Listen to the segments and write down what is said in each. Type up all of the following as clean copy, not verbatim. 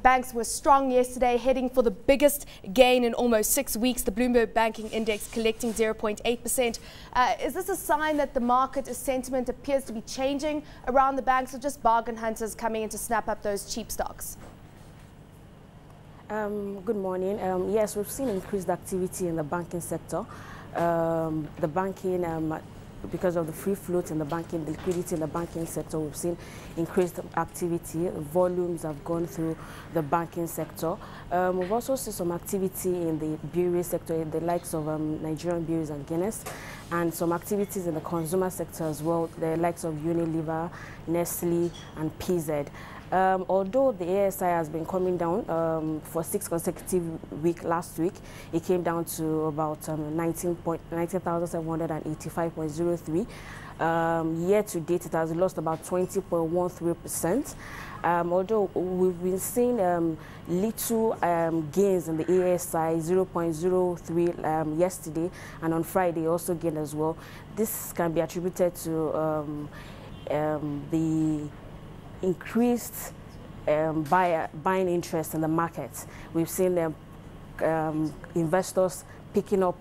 Banks were strong yesterday, heading for the biggest gain in almost 6 weeks. The Bloomberg Banking Index collecting 0.8%. Is this a sign that the market sentiment appears to be changing around the banks, or just bargain hunters coming in to snap up those cheap stocks? Good morning. Yes, we've seen increased activity in the banking sector. The banking, because of the free float in the banking, the liquidity in the banking sector, we've seen increased activity. Volumes have gone through the banking sector. We've also seen some activity in the brewery sector, in the likes of Nigerian breweries and Guinness, and some activities in the consumer sector as well, the likes of Unilever, Nestle, and PZ. Although the ASI has been coming down for 6 consecutive weeks, last week it came down to about 19,785.03. Year to date, it has lost about 20.13%. Although we've been seeing little gains in the ASI, 0.03 yesterday, and on Friday also gained as well. This can be attributed to the increased buying interest in the market. We've seen investors picking up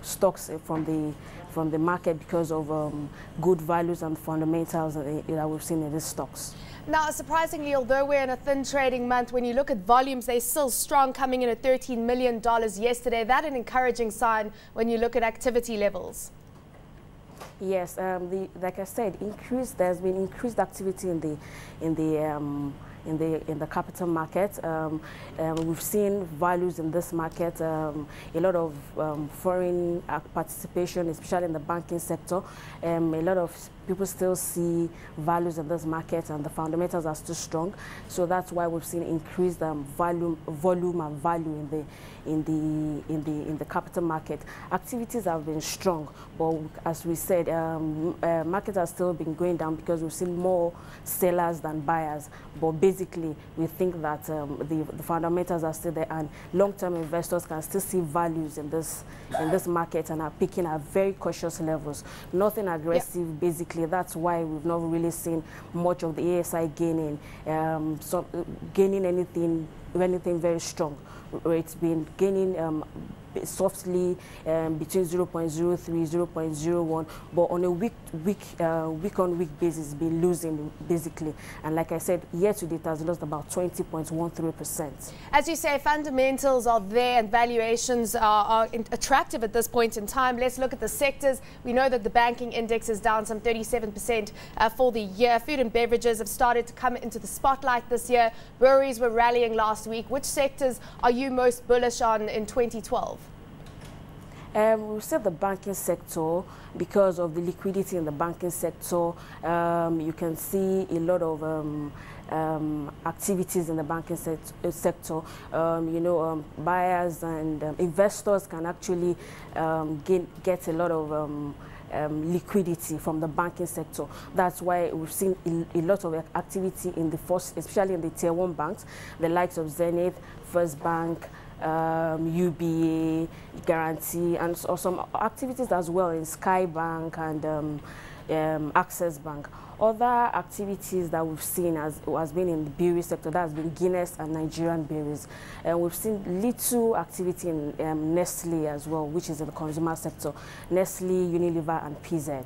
stocks from the market because of good values and fundamentals that we've seen in these stocks. Now, surprisingly, although we're in a thin trading month, when you look at volumes, they're still strong, coming in at $13 million yesterday. That's an encouraging sign when you look at activity levels. Yes, like I said, there's been increased activity in the capital market. We've seen values in this market, a lot of foreign participation, especially in the banking sector. A lot of people still see values in this market, and the fundamentals are still strong. So that's why we've seen increased volume and value in the capital market. Activities have been strong, but as we said, markets have still been going down because we've seen more sellers than buyers. But basically, we think that the fundamentals are still there, and long-term investors can still see values in this market and are picking at very cautious levels. Nothing aggressive, yep. Basically. That's why we've not really seen much of the ASI gaining anything very strong. It's been gaining softly between 0.03, 0.01, but on a week-on-week basis, it's been losing basically. And like I said, year to date has lost about 20.13%. As you say, fundamentals are there and valuations are attractive at this point in time. Let's look at the sectors. We know that the banking index is down some 37% for the year. Food and beverages have started to come into the spotlight this year. Breweries were rallying last week. Which sectors are you most bullish on in 2012? We said the banking sector, because of the liquidity in the banking sector. You can see a lot of activities in the banking sector. Buyers and investors can actually get a lot of liquidity from the banking sector. That's why we've seen a lot of activity in especially in the tier 1 banks, the likes of Zenith, First Bank, UBA, Guarantee, and some activities as well in Sky Bank and Access Bank. Other activities that we've seen has been in the brewery sector, that has been Guinness and Nigerian breweries. And we've seen little activity in Nestle as well, which is in the consumer sector, Nestle, Unilever, and PZ.